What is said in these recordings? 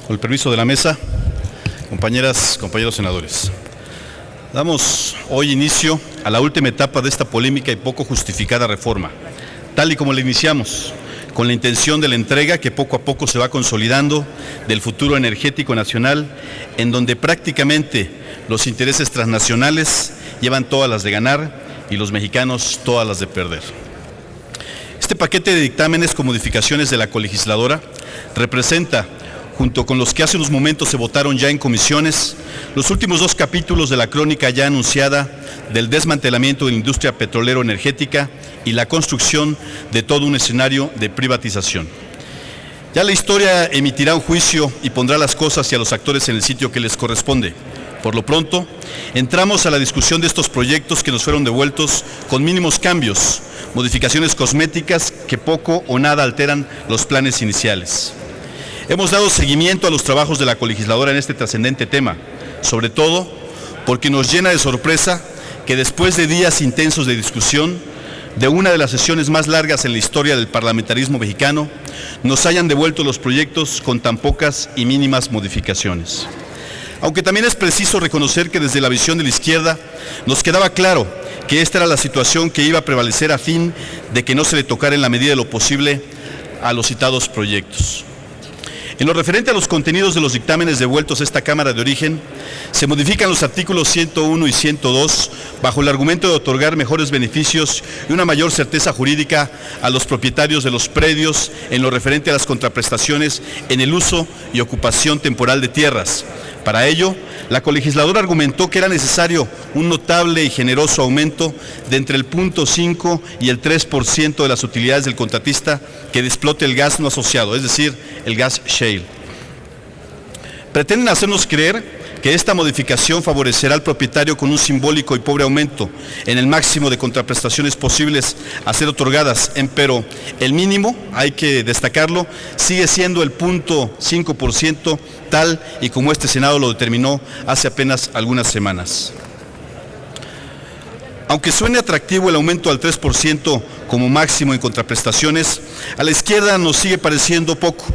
Con el permiso de la mesa, compañeras, compañeros senadores, damos hoy inicio a la última etapa de esta polémica y poco justificada reforma, tal y como la iniciamos, con la intención de la entrega que poco a poco se va consolidando del futuro energético nacional, en donde prácticamente los intereses transnacionales llevan todas las de ganar y los mexicanos todas las de perder. Este paquete de dictámenes con modificaciones de la colegisladora representa, junto con los que hace unos momentos se votaron ya en comisiones, los últimos dos capítulos de la crónica ya anunciada del desmantelamiento de la industria petrolero-energética y la construcción de todo un escenario de privatización. Ya la historia emitirá un juicio y pondrá las cosas y a los actores en el sitio que les corresponde. Por lo pronto, entramos a la discusión de estos proyectos que nos fueron devueltos con mínimos cambios, modificaciones cosméticas que poco o nada alteran los planes iniciales. Hemos dado seguimiento a los trabajos de la colegisladora en este trascendente tema, sobre todo porque nos llena de sorpresa que después de días intensos de discusión, de una de las sesiones más largas en la historia del parlamentarismo mexicano, nos hayan devuelto los proyectos con tan pocas y mínimas modificaciones. Aunque también es preciso reconocer que desde la visión de la izquierda nos quedaba claro que esta era la situación que iba a prevalecer a fin de que no se le tocara en la medida de lo posible a los citados proyectos. En lo referente a los contenidos de los dictámenes devueltos a esta Cámara de Origen, se modifican los artículos 101 y 102 bajo el argumento de otorgar mejores beneficios y una mayor certeza jurídica a los propietarios de los predios en lo referente a las contraprestaciones en el uso y ocupación temporal de tierras. Para ello, la colegisladora argumentó que era necesario un notable y generoso aumento de entre el 0.5 y el 3% de las utilidades del contratista que explote el gas no asociado, es decir, el gas shale. Pretenden hacernos creer que esta modificación favorecerá al propietario con un simbólico y pobre aumento en el máximo de contraprestaciones posibles a ser otorgadas, pero el mínimo, hay que destacarlo, sigue siendo el 0.5%, tal y como este Senado lo determinó hace apenas algunas semanas. Aunque suene atractivo el aumento al 3% como máximo en contraprestaciones, a la izquierda nos sigue pareciendo poco.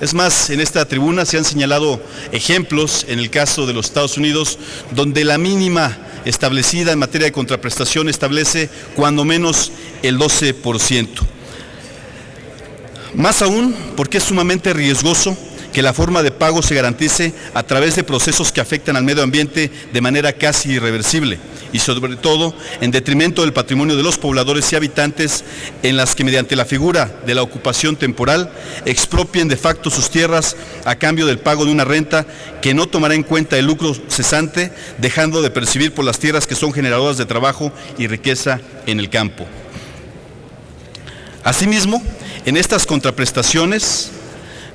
Es más, en esta tribuna se han señalado ejemplos, en el caso de los Estados Unidos, donde la mínima establecida en materia de contraprestación establece cuando menos el 12%. Más aún, porque es sumamente riesgoso que la forma de pago se garantice a través de procesos que afectan al medio ambiente de manera casi irreversible y sobre todo en detrimento del patrimonio de los pobladores y habitantes, en las que mediante la figura de la ocupación temporal expropien de facto sus tierras a cambio del pago de una renta que no tomará en cuenta el lucro cesante, dejando de percibir por las tierras que son generadoras de trabajo y riqueza en el campo. Asimismo, en estas contraprestaciones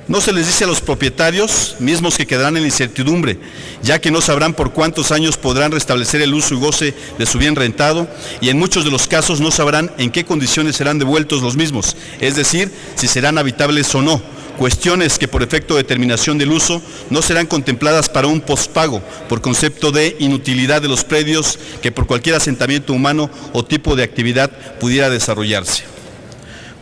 no se les dice a los propietarios, mismos que quedarán en incertidumbre, ya que no sabrán por cuántos años podrán restablecer el uso y goce de su bien rentado, y en muchos de los casos no sabrán en qué condiciones serán devueltos los mismos, es decir, si serán habitables o no, cuestiones que por efecto de terminación del uso no serán contempladas para un pospago, por concepto de inutilidad de los predios que por cualquier asentamiento humano o tipo de actividad pudiera desarrollarse.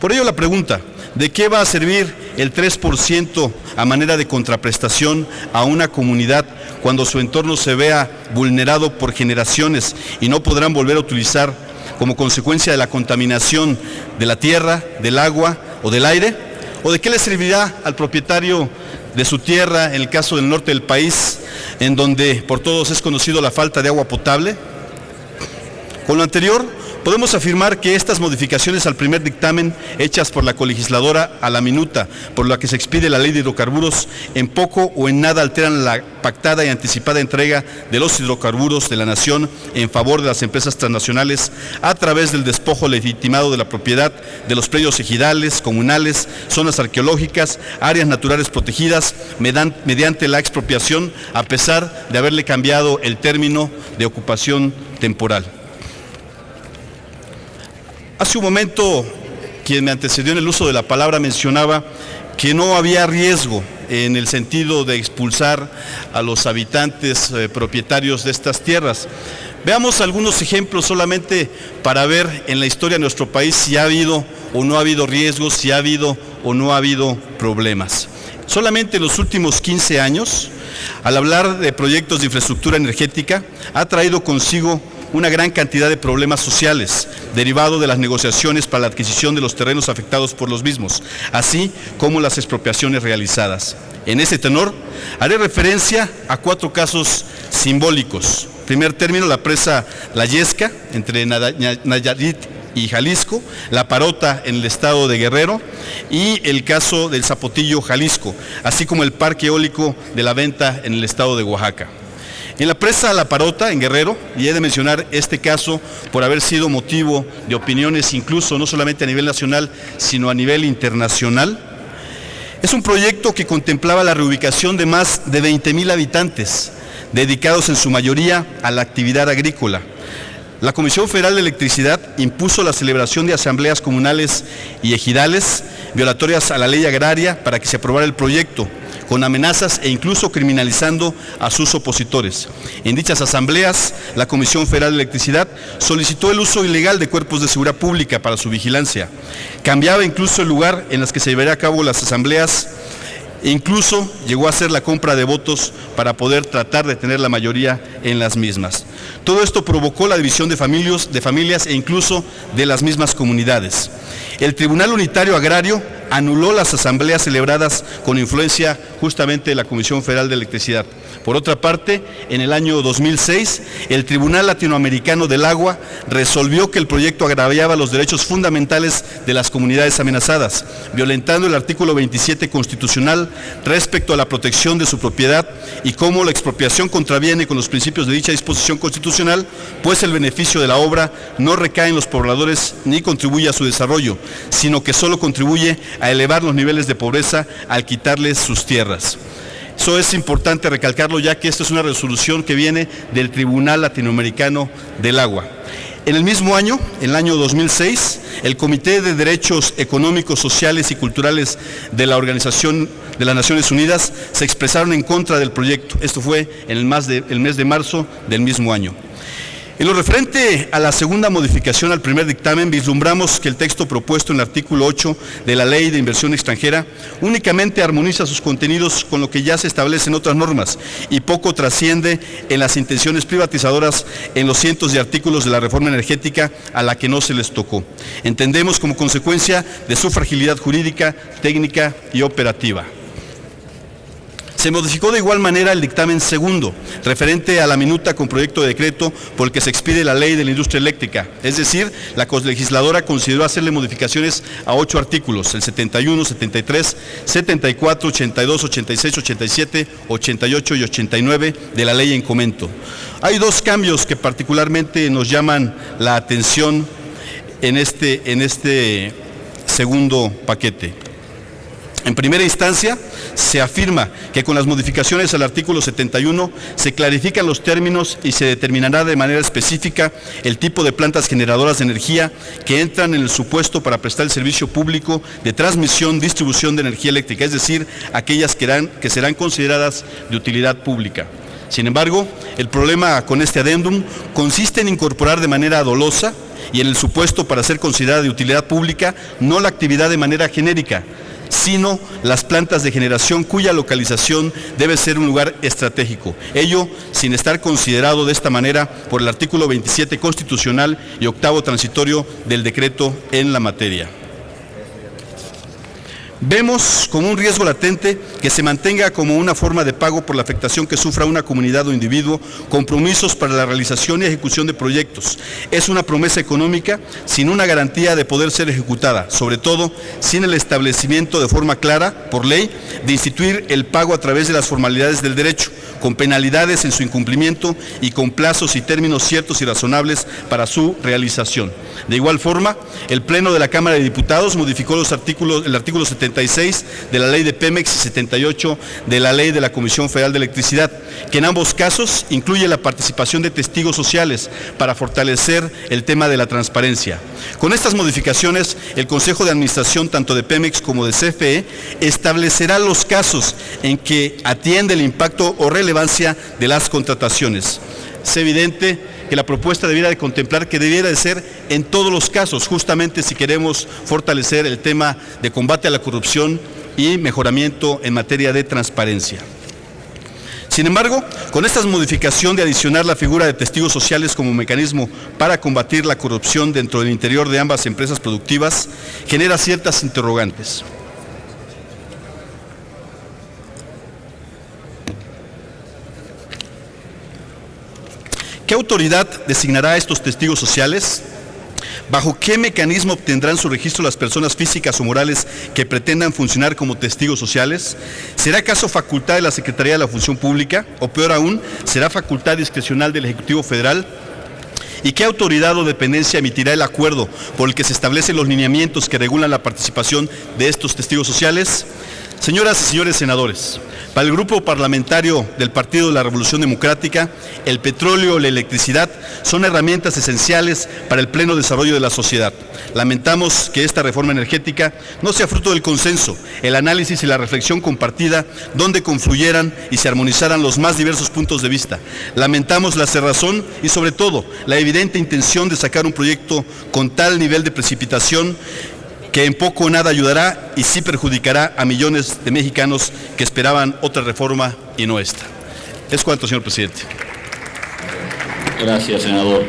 Por ello la pregunta: ¿de qué va a servir el 3% a manera de contraprestación a una comunidad cuando su entorno se vea vulnerado por generaciones y no podrán volver a utilizar como consecuencia de la contaminación de la tierra, del agua o del aire? ¿O de qué le servirá al propietario de su tierra, en el caso del norte del país, en donde por todos es conocido la falta de agua potable? Con lo anterior, podemos afirmar que estas modificaciones al primer dictamen, hechas por la colegisladora a la minuta, por la que se expide la ley de hidrocarburos, en poco o en nada alteran la pactada y anticipada entrega de los hidrocarburos de la nación en favor de las empresas transnacionales a través del despojo legitimado de la propiedad de los predios ejidales, comunales, zonas arqueológicas, áreas naturales protegidas, mediante la expropiación, a pesar de haberle cambiado el término de ocupación temporal. Hace un momento, quien me antecedió en el uso de la palabra mencionaba que no había riesgo en el sentido de expulsar a los habitantes propietarios de estas tierras. Veamos algunos ejemplos solamente para ver en la historia de nuestro país si ha habido o no ha habido riesgos, si ha habido o no ha habido problemas. Solamente en los últimos 15 años, al hablar de proyectos de infraestructura energética, ha traído consigo una gran cantidad de problemas sociales derivado de las negociaciones para la adquisición de los terrenos afectados por los mismos, así como las expropiaciones realizadas. En ese tenor, haré referencia a 4 casos simbólicos. En primer término, la presa La Yesca, entre Nayarit y Jalisco, La Parota en el estado de Guerrero y el caso del Zapotillo, Jalisco, así como el parque eólico de La Venta en el estado de Oaxaca. En la presa La Parota, en Guerrero, y he de mencionar este caso por haber sido motivo de opiniones incluso no solamente a nivel nacional, sino a nivel internacional, es un proyecto que contemplaba la reubicación de más de 20,000 habitantes, dedicados en su mayoría a la actividad agrícola. La Comisión Federal de Electricidad impuso la celebración de asambleas comunales y ejidales violatorias a la ley agraria para que se aprobara el proyecto, con amenazas e incluso criminalizando a sus opositores. En dichas asambleas, la Comisión Federal de Electricidad solicitó el uso ilegal de cuerpos de seguridad pública para su vigilancia. Cambiaba incluso el lugar en el que se llevarían a cabo las asambleas. Incluso llegó a hacer la compra de votos para poder tratar de tener la mayoría en las mismas. Todo esto provocó la división de familias e incluso de las mismas comunidades. El Tribunal Unitario Agrario anuló las asambleas celebradas con influencia justamente de la Comisión Federal de Electricidad. Por otra parte, en el año 2006, el Tribunal Latinoamericano del Agua resolvió que el proyecto agraviaba los derechos fundamentales de las comunidades amenazadas, violentando el artículo 27 constitucional respecto a la protección de su propiedad y cómo la expropiación contraviene con los principios de dicha disposición constitucional, pues el beneficio de la obra no recae en los pobladores ni contribuye a su desarrollo, sino que solo contribuye a elevar los niveles de pobreza al quitarles sus tierras. Eso es importante recalcarlo, ya que esta es una resolución que viene del Tribunal Latinoamericano del Agua. En el mismo año, en el año 2006, el Comité de Derechos Económicos, Sociales y Culturales de la Organización de las Naciones Unidas se expresaron en contra del proyecto. Esto fue en el mes de marzo del mismo año. En lo referente a la segunda modificación al primer dictamen, vislumbramos que el texto propuesto en el artículo 8 de la Ley de Inversión Extranjera únicamente armoniza sus contenidos con lo que ya se establece en otras normas y poco trasciende en las intenciones privatizadoras en los cientos de artículos de la reforma energética a la que no se les tocó. Entendemos como consecuencia de su fragilidad jurídica, técnica y operativa. Se modificó de igual manera el dictamen segundo, referente a la minuta con proyecto de decreto por el que se expide la ley de la industria eléctrica. Es decir, la colegisladora consideró hacerle modificaciones a 8 artículos, el 71, 73, 74, 82, 86, 87, 88 y 89 de la ley en comento. Hay 2 cambios que particularmente nos llaman la atención en este segundo paquete. En primera instancia, se afirma que con las modificaciones al artículo 71 se clarifican los términos y se determinará de manera específica el tipo de plantas generadoras de energía que entran en el supuesto para prestar el servicio público de transmisión, distribución de energía eléctrica, es decir, aquellas que serán consideradas de utilidad pública. Sin embargo, el problema con este adendum consiste en incorporar de manera dolosa y en el supuesto para ser considerada de utilidad pública, no la actividad de manera genérica, sino las plantas de generación cuya localización debe ser un lugar estratégico. Ello sin estar considerado de esta manera por el artículo 27 constitucional y 8º transitorio del decreto en la materia. Vemos como un riesgo latente que se mantenga como una forma de pago por la afectación que sufra una comunidad o individuo compromisos para la realización y ejecución de proyectos. Es una promesa económica sin una garantía de poder ser ejecutada, sobre todo sin el establecimiento de forma clara, por ley, de instituir el pago a través de las formalidades del derecho, con penalidades en su incumplimiento y con plazos y términos ciertos y razonables para su realización. De igual forma, el Pleno de la Cámara de Diputados modificó el artículo 76 de la Ley de Pemex y 78 de la Ley de la Comisión Federal de Electricidad, que en ambos casos incluye la participación de testigos sociales para fortalecer el tema de la transparencia. Con estas modificaciones, el Consejo de Administración tanto de Pemex como de CFE establecerá los casos en que atiende el impacto o relevancia de las contrataciones. Es evidente que la propuesta debiera de contemplar que debiera de ser en todos los casos, justamente si queremos fortalecer el tema de combate a la corrupción y mejoramiento en materia de transparencia. Sin embargo, con esta modificación de adicionar la figura de testigos sociales como mecanismo para combatir la corrupción dentro del interior de ambas empresas productivas, genera ciertas interrogantes. ¿Qué autoridad designará a estos testigos sociales? ¿Bajo qué mecanismo obtendrán su registro las personas físicas o morales que pretendan funcionar como testigos sociales? ¿Será acaso facultad de la Secretaría de la Función Pública? O peor aún, ¿será facultad discrecional del Ejecutivo Federal? ¿Y qué autoridad o dependencia emitirá el acuerdo por el que se establecen los lineamientos que regulan la participación de estos testigos sociales? Señoras y señores senadores, para el Grupo Parlamentario del Partido de la Revolución Democrática, el petróleo y la electricidad son herramientas esenciales para el pleno desarrollo de la sociedad. Lamentamos que esta reforma energética no sea fruto del consenso, el análisis y la reflexión compartida, donde confluyeran y se armonizaran los más diversos puntos de vista. Lamentamos la cerrazón y, sobre todo, la evidente intención de sacar un proyecto con tal nivel de precipitación que en poco o nada ayudará y sí perjudicará a millones de mexicanos que esperaban otra reforma y no esta. Es cuanto, señor presidente. Gracias, senador.